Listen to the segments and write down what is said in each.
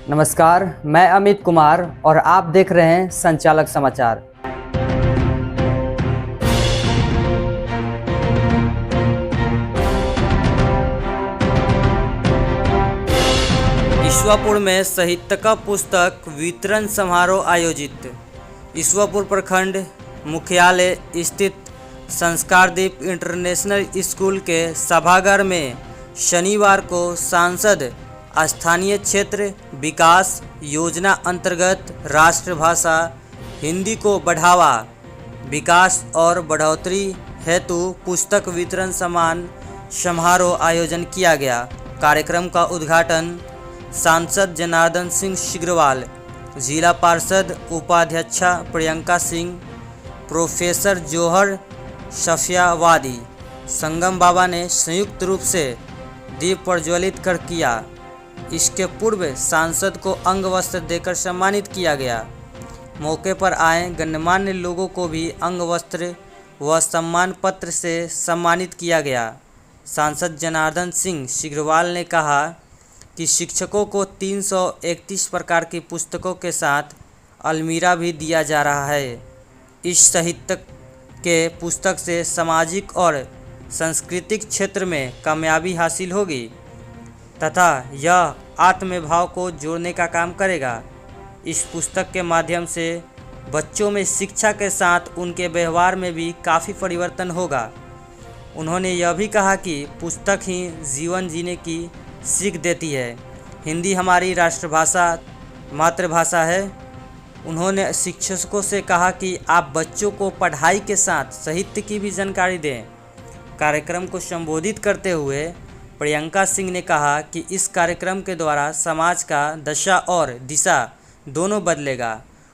नमस्कार, मैं अमित कुमार और आप देख रहे हैं संचालक समाचार। ईश्वरपुर में साहित्य का पुस्तक वितरण समारोह आयोजित। ईश्वरपुर प्रखंड मुख्यालय स्थित संस्कारदीप इंटरनेशनल स्कूल के सभागार में शनिवार को सांसद स्थानीय क्षेत्र विकास योजना अंतर्गत राष्ट्रभाषा हिंदी को बढ़ावा, विकास और बढ़ोतरी हेतु पुस्तक वितरण सम्मान समारोह आयोजन किया गया। कार्यक्रम का उद्घाटन सांसद जनार्दन सिंह सिग्रीवाल, जिला पार्षद उपाध्यक्षा प्रियंका सिंह, प्रोफेसर जौहर सफियावादी, संगम बाबा ने संयुक्त रूप से दीप प्रज्वलित कर किया। इसके पूर्व सांसद को अंग वस्त्र देकर सम्मानित किया गया। मौके पर आए गणमान्य लोगों को भी अंग वस्त्र व सम्मान पत्र से सम्मानित किया गया। सांसद जनार्दन सिंह सिग्रीवाल ने कहा कि शिक्षकों को 331 प्रकार की पुस्तकों के साथ अलमीरा भी दिया जा रहा है। इस साहित्य के पुस्तक से सामाजिक और सांस्कृतिक क्षेत्र में कामयाबी हासिल होगी तथा यह आत्मभाव को जोड़ने का काम करेगा। इस पुस्तक के माध्यम से बच्चों में शिक्षा के साथ उनके व्यवहार में भी काफ़ी परिवर्तन होगा। उन्होंने यह भी कहा कि पुस्तक ही जीवन जीने की सीख देती है। हिंदी हमारी राष्ट्रभाषा मातृभाषा है। उन्होंने शिक्षकों से कहा कि आप बच्चों को पढ़ाई के साथ साहित्य की भी जानकारी दें। कार्यक्रम को संबोधित करते हुए प्रियंका सिंह ने कहा कि इस कार्यक्रम के द्वारा समाज का दशा और दिशा दोनों बदलेगा।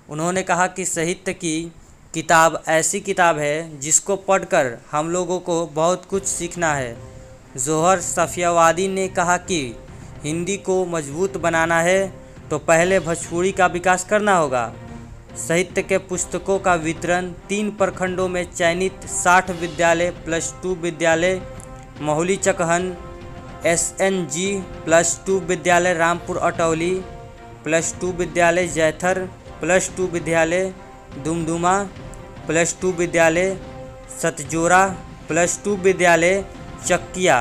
उन्होंने कहा कि साहित्य की किताब ऐसी किताब है जिसको पढ़कर हम लोगों को बहुत कुछ सीखना है। जौहर सफियावादी ने कहा कि हिंदी को मजबूत बनाना है तो पहले भोजपुरी का विकास करना होगा। साहित्य के पुस्तकों का वितरण 3 प्रखंडों में चयनित 60 विद्यालय +2 विद्यालय महुली चकहन, SNG +2 विद्यालय रामपुर अटौली, +2 विद्यालय जैथर, +2 विद्यालय दुमदुमा, +2 विद्यालय सतजोरा, +2 विद्यालय चकिया,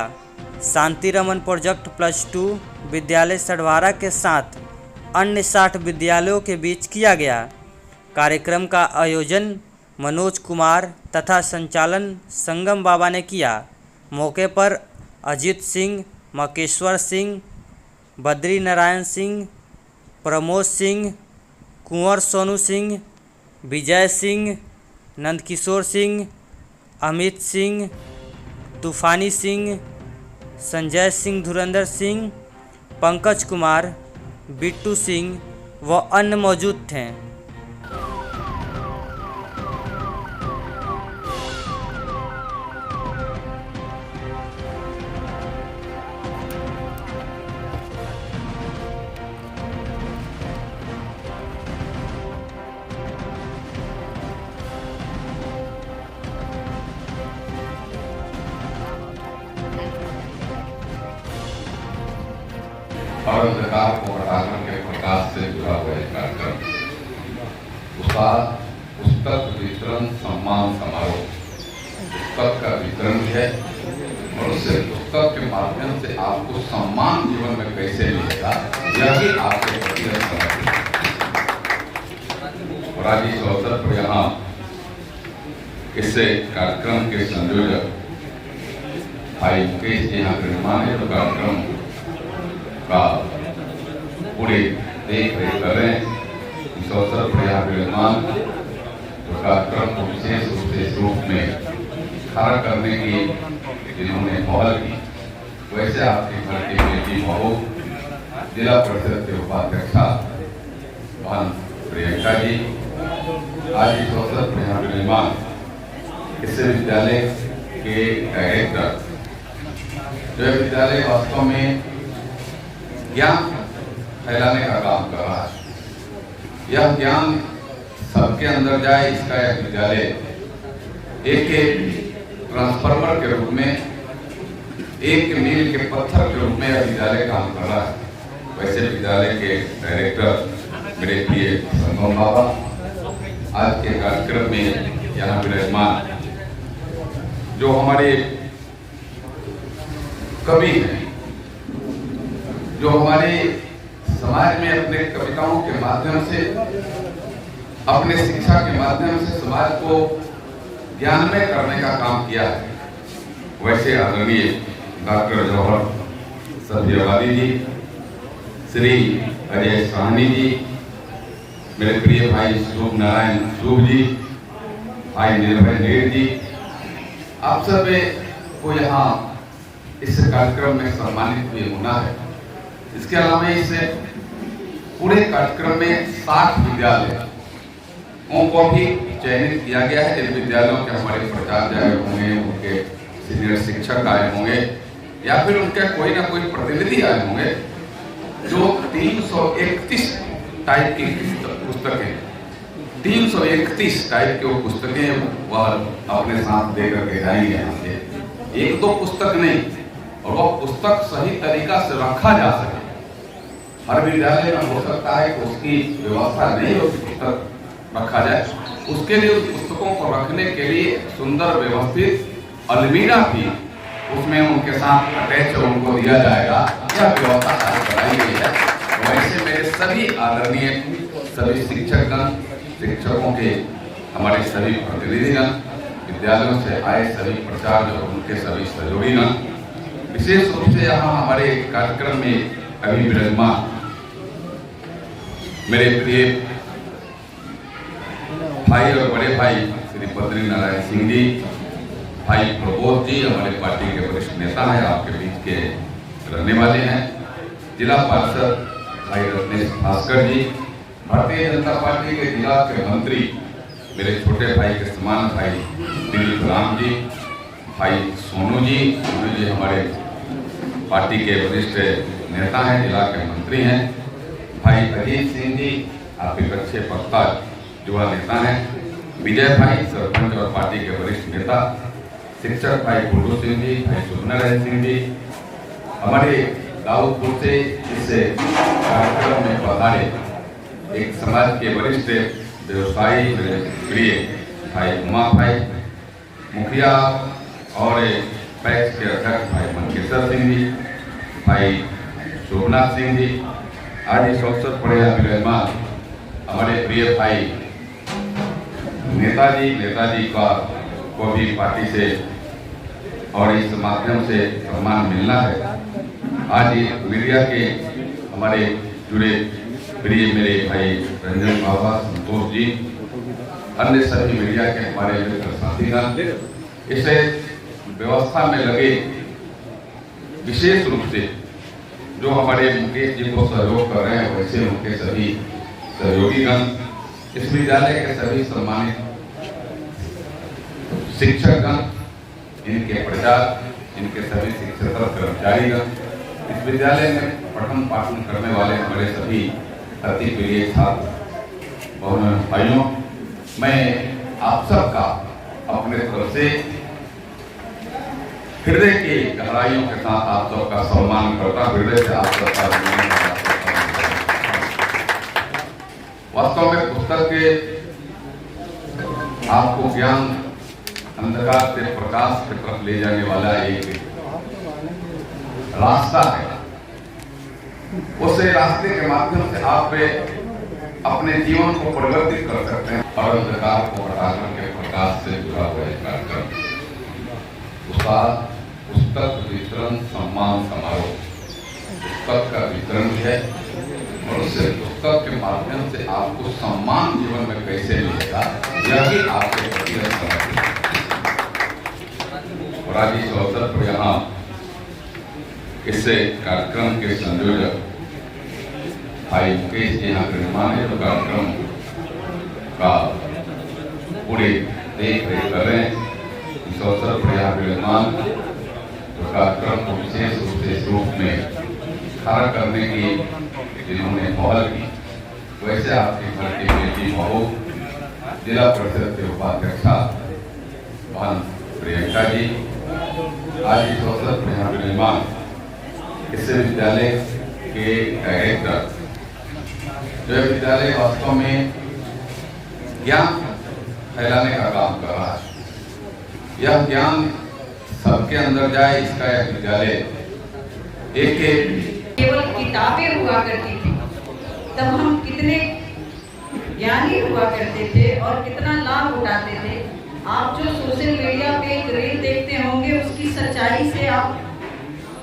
शांतिरमन प्रोजेक्ट +2 विद्यालय सढवारा के साथ अन्य 60 विद्यालयों के बीच किया गया। कार्यक्रम का आयोजन मनोज कुमार तथा संचालन संगम बाबा ने किया। मौके पर अजीत सिंह, मकेश्वर सिंह, बद्री नारायण सिंह, प्रमोद सिंह, कुंवर सोनू सिंह, विजय सिंह, नंदकिशोर सिंह, अमित सिंह, तूफानी सिंह, संजय सिंह, धुरंधर सिंह, पंकज कुमार, बिट्टू सिंह व अन्य मौजूद थे। और अंधकार को हटाकर के प्रकाश से जुड़ा हुआ एक कार्यक्रम उसका पुस्तक वितरण सम्मान समारोह। पुस्तक का वितरण है और उससे पुस्तक के माध्यम से आपको सम्मान जीवन में कैसे मिलेगा यह भी आपके प्रति समर्पित है। और आज इस अवसर पर यहाँ इससे कार्यक्रम के संयोजक भाई मुकेश जी यहाँ विराजमान है। तो कार्यक्रम का पूरे देख रेख कर रहे हैं। इस अवसर पर यहाँ विराजमान तो कार्यक्रम को विशेष रूप से इस रूप में खड़ा करने की जिन्होंने पहल की, वैसे आपके घर की बेटी बहू जिला परिषद के उपाध्यक्षा बहन प्रियंका जी आज इस अवसर पर यहाँ विराजमान। इससे विद्यालय के डायरेक्टर जो विद्यालय वास्तव में ज्ञान फैलाने का काम कर रहा है। यह ज्ञान सबके अंदर जाए, इसका यह विद्यालय एक ट्रांसफार्मर के रूप में, एक मील के पत्थर के रूप में यह विद्यालय काम कर रहा है। वैसे विद्यालय के डायरेक्टर मेरे प्रिय संगम बाबा, आज के कार्यक्रम में यहाँ विराजमान जो हमारे कवि हैं, जो हमारे समाज में अपने कविताओं के माध्यम से, अपने शिक्षा के माध्यम से समाज को ज्ञानमय करने का काम किया है, वैसे आदरणीय डॉक्टर जवाहर सत्यवादी जी, श्री अजय साहनी जी, मेरे प्रिय भाई शुभ नारायण शुभ जी, भाई निर्भय नेर जी, आप सब को यहाँ इस कार्यक्रम में सम्मानित भी होना है। इसके अलावा इस पूरे कार्यक्रम में 60 विद्यालयों को भी चयनित किया गया है, जिन विद्यालयों के हमारे प्राचार्य आए होंगे, उनके सीनियर शिक्षक आए होंगे या फिर उनके कोई ना कोई प्रतिनिधि आए होंगे, जो 331 टाइप की पुस्तकें, 331 टाइप की वो पुस्तकें वह अपने साथ देकर के जाएंगे यहाँ से। एक दो पुस्तक नहीं, और वह पुस्तक सही तरीका से रखा जा सके। हर विद्यालय में हो सकता है कि उसकी व्यवस्था नहीं हो कि पुस्तक रखा जाए, उसके लिए उस पुस्तकों को रखने के लिए सुंदर व्यवस्थित अलमीरा भी उसमें उनके साथ अटैच उनको दिया जाएगा, यह व्यवस्था कराई गई है। वैसे मेरे सभी आदरणीय सभी शिक्षकगण, शिक्षकों के हमारे सभी प्रतिनिधिगण, विद्यालयों से आए सभी प्राचार्य और उनके सभी सहयोगीगण, विशेष रूप से यहाँ हमारे कार्यक्रम में अभी विराजमान मेरे प्रिय भाई और बड़े भाई श्री बद्री नारायण सिंह जी, भाई प्रबोध जी, हमारे पार्टी के वरिष्ठ नेता हैं, आपके बीच के रहने वाले हैं, जिला पार्षद भाई रत्नेश भास्कर जी, भारतीय जनता पार्टी के जिला के मंत्री मेरे छोटे भाई के समान भाई दिलीप राम जी, भाई सोनू जी हमारे पार्टी के वरिष्ठ नेता हैं, जिला के मंत्री हैं, भाई अजीत सिंह जी, आप एक अच्छे वक्ता युवा नेता हैं, विजय भाई सरपंच और पार्टी के वरिष्ठ नेता, शिक्षक भाई गुड्डू सिंह जी, भाई सुखनारायण सिंह जी, हमारे दाऊदपुर से इस कार्यक्रम में पधारे एक समाज के वरिष्ठ व्यवसायी मेरे प्रिय भाई उमा भाई, मुखिया और पैक्स के अध्यक्ष भाई मनकेश्वर सिंह जी, भाई शोभनाथ सिंह जी, आज इस अवसर पर यहाँ विराजमान हमारे प्रिय भाई नेताजी का को भी पार्टी से और इस माध्यम से सम्मान मिलना है। आज मीडिया के हमारे जुड़े प्रिय मेरे भाई रंजन बाबा, संतोष जी, अन्य सभी मीडिया के हमारे मित्र साथीगण, इस व्यवस्था में लगे, विशेष रूप से जो हमारे मुकेश जी को सहयोग कर रहे हैं, वैसे उनके सभी सहयोगीगण, इस विद्यालय के सभी सम्मानित शिक्षकगण, इनके प्राचार्य, इनके सभी शिक्षक कर्मचारीगण, इस विद्यालय में पठन पाठन करने वाले हमारे सभी अति प्रिय छात्र बहनों भाइयों, मैं आप सबका अपने तरफ से हृदय की गहराइयों के साथ आप सबका सम्मान करता, हृदय से आप सबका वास्तव में पुस्तक के आपको ज्ञान अंधकार से प्रकाश की तरफ ले जाने वाला एक रास्ता है। उस रास्ते के माध्यम से आप अपने जीवन को परिवर्तित कर सकते हैं और अंधकार को हटाकर के प्रकाश से जुड़ा हुआ कार्यक्रम पुस्तक वितरण सम्मान समारोह, पुस्तक का वितरण है और उस पुस्तक के माध्यम से आपको सम्मान जीवन में कैसे मिलेगा, यह भी आपके प्रति समर्पित है। और आज इस अवसर पर यहाँ इस कार्यक्रम के संयोजक भाई मुकेश जी यहाँ विराजमान है, तो कार्यक्रम का पूरे देख रेख कर रहे हैं। इस अवसर पर यहाँ विराजमान तो कार्यक्रम को विशेष रूप से इस रूप में खड़ा करने की जिन्होंने पहल की, वैसे आपके घर की बेटी बहू, जिला परिषद के उपाध्यक्षा बहन प्रियंका जी, आज इस अवसर पर यहाँ विराजमान इस विद्यालय के डायरेक्टर, जो विद्यालय वास्तव में ज्ञान फैलाने का काम कर रहा है। यह ज्ञान सबके अंदर जाए, इसका यह विद्यालय एक केवल किताबें हुआ करती थी, तब हम कितने ज्ञानी हुआ करते थे और कितना लाभ उठाते थे। आप जो सोशल मीडिया पे एक रील देखते होंगे, उसकी सच्चाई से आप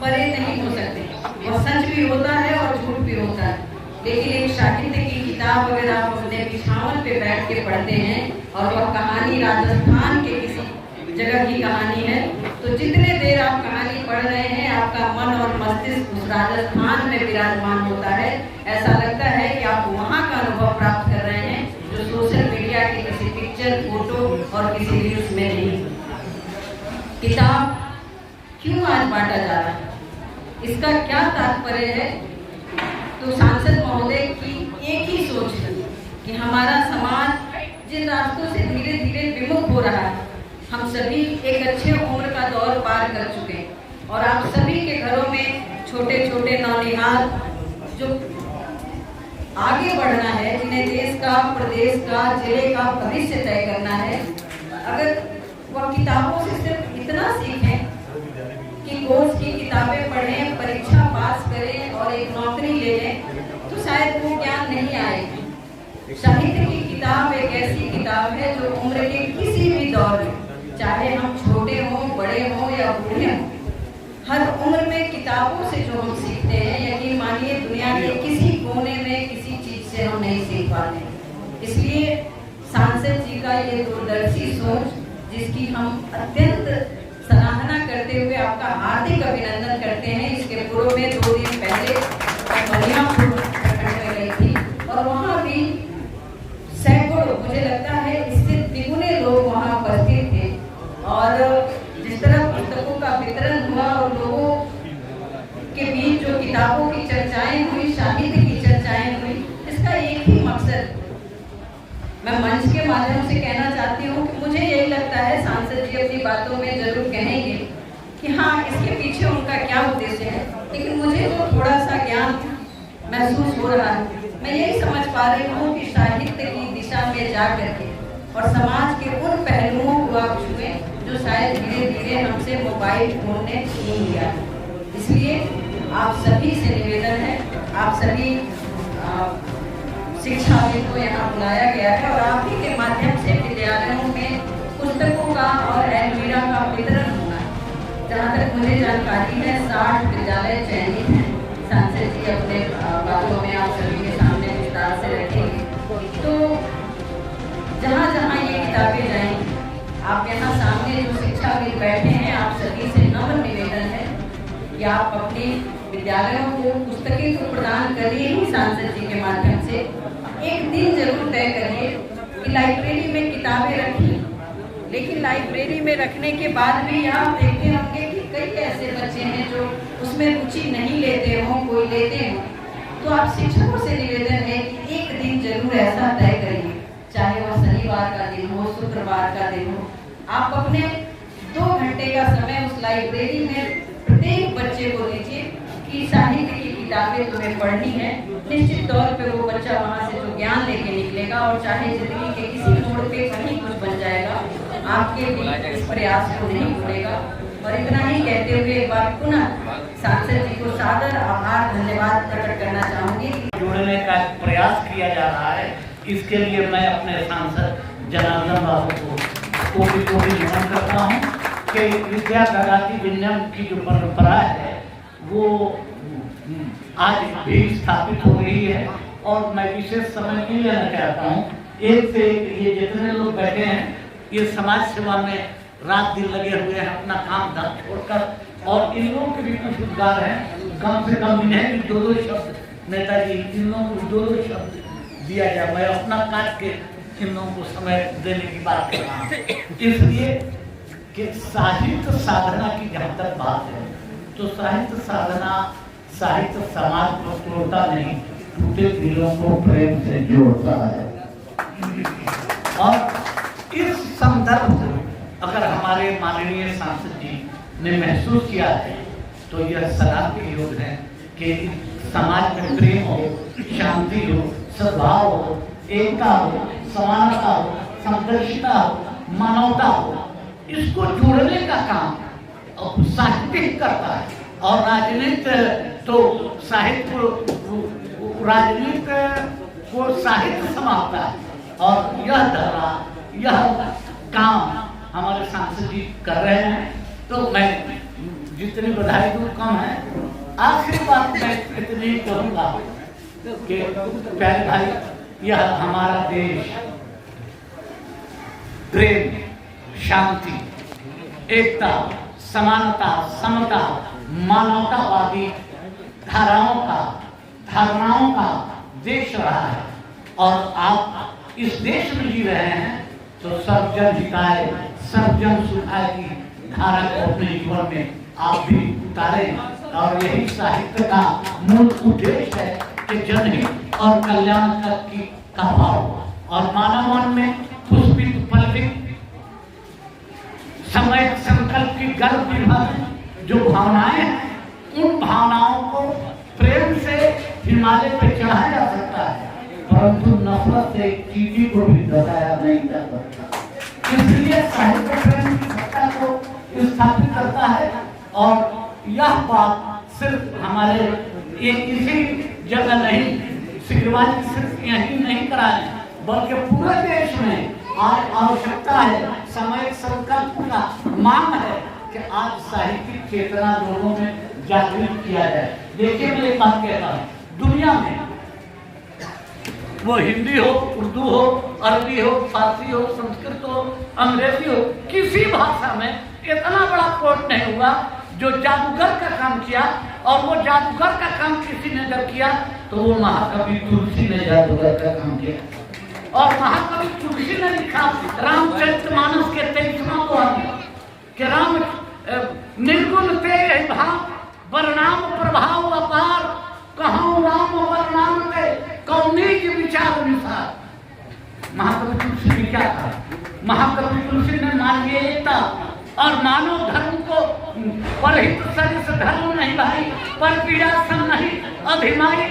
परे नहीं हो सकते। और सच भी होता है और झूठ भी होता है, लेकिन एक साहित्य की किताब अगर आप अपने बिछावन पे बैठ के पढ़ते हैं और वह कहानी राजस्थान के किसी जगह की कहानी है, तो जितने देर आप कहानी पढ़ रहे हैं आपका मन और मस्तिष्क उस राजस्थान में विराजमान होता है। ऐसा लगता है कि आप वहाँ का अनुभव प्राप्त कर रहे हैं, जो सोशल मीडिया की किसी पिक्चर, फोटो और किसी रील्स में नहीं। किताब क्यों आज बांटा जा रहा है, इसका क्या तात्पर्य है? तो सांसद महोदय की एक ही सोच है कि हमारा समाज जिन रास्तों से धीरे धीरे विमुख हो रहा है, हम सभी एक अच्छे उम्र का दौर पार कर चुके हैं और आप सभी के घरों में छोटे छोटे नौनिहाल जो आगे बढ़ना है, जिन्हें देश का, प्रदेश का, जिले का भविष्य तय करना है, अगर वह किताबों से सिर्फ इतना सीखें कि कोर्स की किताबें पढ़ें, परीक्षा पास करें और एक नौकरी ले लें, तो शायद वो ज्ञान नहीं आएगा। साहित्य की किताब एक ऐसी किताब है जो उम्र के किसी भी दौर में, चाहे हम छोटे हों, बड़े हों या बूढ़े हों, हर उम्र में किताबों से जो हम सीखते हैं, यकीन मानिए दुनिया के किसी कोने में किसी चीज से हम नहीं सीख पाते। इसलिए सांसद जी का ये दूरदर्शी सोच, जिसकी हम अत्यंत सराहना करते हुए आपका हार्दिक अभिनंदन करते हैं। इसके पूर्व में 2 दिन पहले बलियापुर प्रखंड में गई थी और वहाँ भी सैकड़ों, मुझे लगता है इससे द्विगुने लोग वहाँ उपस्थित थे और जिस तरह पुस्तकों का वितरण हुआ और लोगों के बीच जो किताबों की चर्चाएं हुई, साहित्य की चर्चाएं हुई, इसका एक ही मकसद मैं मंच के माध्यम से कहना चाहती हूँ कि मुझे यही लगता है, सांसद जी अपनी बातों में जरूर कहेंगे कि हाँ इसके पीछे उनका क्या उद्देश्य है, लेकिन मुझे जो थोड़ा सा ज्ञान महसूस हो रहा है, मैं यही समझ पा रही हूँ कि साहित्य की दिशा में जा करके और समाज के उन पहलुओं को आप छुए जो शायद धीरे धीरे हमसे मोबाइल फोन ने छीन लिया है। इसलिए आप सभी से निवेदन है, आप सभी शिक्षाविद को यहाँ बुलाया गया है और आप ही के माध्यम से विद्यालयों में पुस्तकों का और एलमीरा का वितरण होना है। जहाँ तक मुझे जानकारी है 60 विद्यालय चयनित हैं। सांसद जी अपने बातों में आप सभी के सामने विस्तार से रखेंगे। तो जहाँ जहाँ ये किताबें जाएंगी, आप यहाँ सामने जो शिक्षाविद बैठे हैं, आप सभी से नम्र निवेदन है कि आप अपने विद्यालयों को पुस्तकें तो प्रदान करिए ही सांसद जी के माध्यम से, एक दिन जरूर तय करिए कि लाइब्रेरी में किताबें रखिए। लेकिन लाइब्रेरी में रखने के बाद भी आप देखते होंगे कि कई ऐसे बच्चे हैं जो उसमें रुचि नहीं लेते हों, कोई लेते हों। तो आप शिक्षकों से निवेदन है कि एक दिन जरूर ऐसा तय करिए, चाहे वह शनिवार का दिन हो, शुक्रवार का दिन हो, आप अपने 2 घंटे का समय उस लाइब्रेरी में प्रत्येक बच्चे को दीजिए कि साहित्य की किताबें तुम्हें पढ़नी है। निश्चित तौर पे वो बच्चा वहाँ से जो ज्ञान लेके निकलेगा और चाहे जिंदगी के किसी मोड़ पे कहीं कुछ बन जाएगा, आपके भी इस प्रयास को नहीं भूलेगा। और इतना ही कहते हुए एक बार पुनः सांसद जी को सादर आभार, धन्यवाद प्रकट करना चाहूंगी। जोड़ने का प्रयास किया जा रहा है, इसके लिए मैं अपने सांसद जनार्दन बाबू को भी नमन करता हूँ कि विद्या ददाति विनयम की जो परंपरा है वो आज भी स्थापित हो रही है। और मैं विशेष समय नहीं लेना चाहता हूँ, एक से एक ये जितने लोग बैठे हैं ये समाज सेवा में रात दिन लगे हुए हैं, अपना काम धाम छोड़कर, और इन लोगों के भी कुछ उद्गार हैं। कम से कम इन्हें भी 2-2 शब्द नेताजी, इन लोगों को 2-2 शब्द दिया जाए। मैं अपना काट के इन लोगों को समय देने की बात कर रहा हूँ, इसलिए कि साहित्य साधना की जहाँ तक बात है तो साहित्य साधना साहित्य समाज को तोड़ता नहीं, टूटे दिलों को प्रेम से जोड़ता है। और इस संदर्भ अगर हमारे माननीय सांसद जी ने महसूस किया है तो यह सलाह के योग है कि समाज में प्रेम हो, शांति हो, सद्भाव हो, एकता हो, समानता हो, समदर्शिता हो, मानवता हो, इसको जोड़ने का काम साहित्य करता है। और राजनीति तो साहित्य राजनीति को साहित्य समाप्ता है। और यह धरा, यह काम हमारे सांसद जी कर रहे हैं, तो मैं जितनी बधाई दूँ कम है। आखिरी बात मैं इतनी कहूँगा कि प्यारे भाई, यह हमारा देश प्रेम, शांति, एकता, समानता, समता, मानवतावादी धारणाओं का देश रहा है। और आप इस देश में जी रहे हैं, तो सर्वजन हिताय सर्वजन सुखाय की धारा को अपने जीवन में आप भी उतारें। और यही साहित्य का मूल उद्देश्य है कि जनहित और कल्याण का भाव और मानव मन में पुष्पित पल्लित समय संकल्प की गर्भ विभक्त जो भावनाएं हैं, उन भावनाओं को प्रेम से हिमालय पे चढ़ाया जा सकता है, परंतु नफरत से चीटी को भी दबाया नहीं जा सकता। इसलिए साहित्य प्रेम की सत्ता को स्थापित करता है। और यह बात सिर्फ हमारे इसी जगह नहीं, सिगरवाली सिर्फ यही नहीं करा है, बल्कि पूरे देश में आज आवश्यकता है, समय संकल्प का मांग है कि आज साहित्यिक चेतना लोगों में जागृत किया जाए। देखिए, मैं एक बात कहता हूँ, दुनिया में वो हिंदी हो, उर्दू हो, अरबी हो, फारसी हो, संस्कृत हो, अंग्रेजी हो, किसी भाषा में इतना बड़ा कोर्ट नहीं हुआ जो जादूगर का काम किया। और वो जादूगर का काम किसी ने जब किया तो वो महाकवि तुलसी ने जादूगर का काम किया। और महाकवि तुलसी ने लिखा रामचरितमानस के 23वां दोहा कि राम निर्गुण ते भाव वर्णाम प्रभाव अपार, कहूँ राम वर्णाम ते कौनी के विचार अनुसार। महाकवि तुलसी ने क्या कहा? महाकवि तुलसी ने मानवीय एकता और मानव धर्म को परहित सरिस धर्म नहीं भाई, पर पीड़ा सम नहीं अभिमानी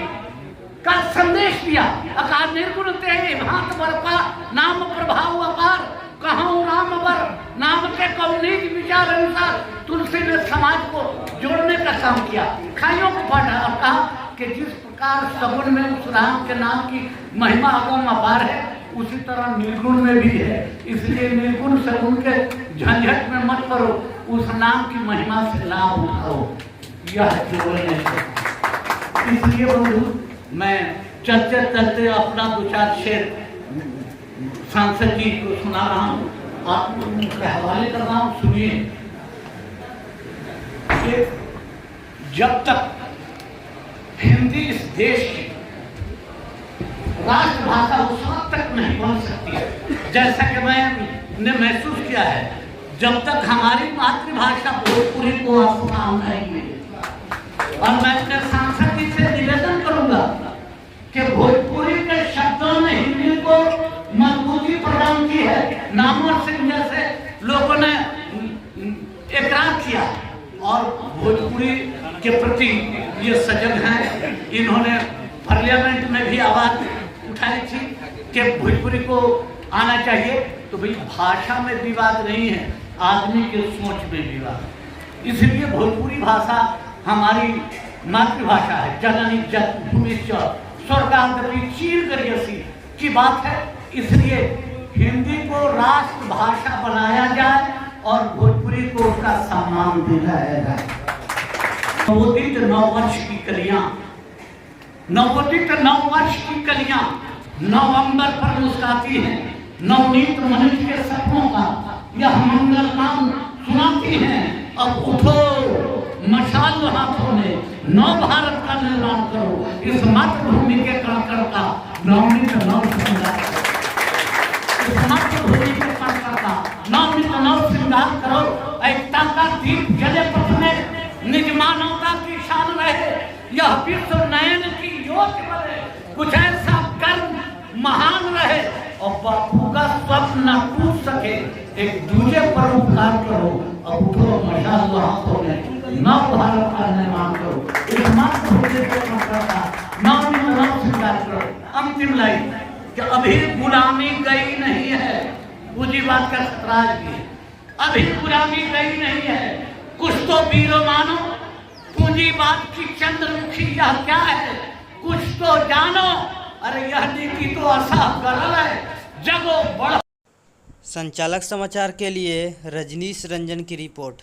का संदेश दिया। अकार निर्गुण ते भांत बरपा नाम प्रभाव अपार, कहूँ राम वर नाम के कौनी विचार अनुसार। तुलसी ने समाज को जोड़ने का काम किया, खाइयों को पढ़ा और कहा कि जिस प्रकार सगुन में उस राम के नाम की महिमा अगम अपार है, उसी तरह निर्गुण में भी है। इसलिए निर्गुण सगुन के झंझट में मत पड़ो, उस नाम की महिमा से लाभ उठाओ, यह जोड़ने। इसलिए बंधु, मैं चलते चलते अपना 2-4 शेर सांसद जी को सुना रहा हूँ, आप उनके हवाले कर रहा हूँ, सुनिए। जब तक हिंदी इस देश की राष्ट्रभाषा उस वक्त तक नहीं बन सकती है, जैसा कि मैंने महसूस किया है, जब तक हमारी मातृभाषा भोजपुरी को अपमान नहीं मिले। और मैं अपने सांसद जी से निवेदन करूंगा कि भोजपुरी के शब्दों ने हिंदी को मजबूती प्रदान की है। नामवर सिंह जैसे लोगों ने एकरार किया और भोजपुरी के प्रति ये सजग हैं। इन्होंने पार्लियामेंट में भी आवाज उठाई थी कि भोजपुरी को आना चाहिए। तो भाई, भाषा में विवाद नहीं है, आदमी के सोच में विवाद। इसलिए भोजपुरी भाषा हमारी मातृभाषा है। जननी जन्मभूमि स्वर्गांतरी चीर गरियसी की बात है। इसलिए हिंदी को राष्ट्रभाषा बनाया जाए और भोजपुरी को उसका सम्मान दिलाया जाए। नवोदित 9 वर्ष की कलियां, नवोदित 9 वर्ष की कलियां नवंबर पर मुस्कुराती हैं। नवनीत मनुष्य के सपनों का यह मंगल नाम सुनाती हैं। अब उठो मशाल हाथों में, नव भारत का निर्माण करो। इस मातृभूमि के कण का नवनीत नव श्रृंगार, इस मातृभूमि के कण का नवनीत नव श्रृंगार करो। एकता का दीप जले पथ में, निज मानवता की शान रहे। यह विश्व नयन की योग्य बने, कुछ ऐसा कर्म महान रहे और बापू का स्वप्न न टूट सके। एक दूसरे पर उपकार करो। अब उठो मशाल हाथों में, नव भारत का निर्माण करो। इस मातृभूमि के मंत्र का नव स्वीकार करो। अंतिम लाइन कि अभी गुलामी गई नहीं है, पूजी बात का खतराज की, अभी गुलामी गई नहीं है, कुछ तो वीरो मानो, पूंजी बात की चंद्रमुखी यह क्या है, कुछ तो जानो, अरे यह नीति तो असाफ गरल है, जगो बढ़ो। संचालक समाचार के लिए रजनीश रंजन की रिपोर्ट।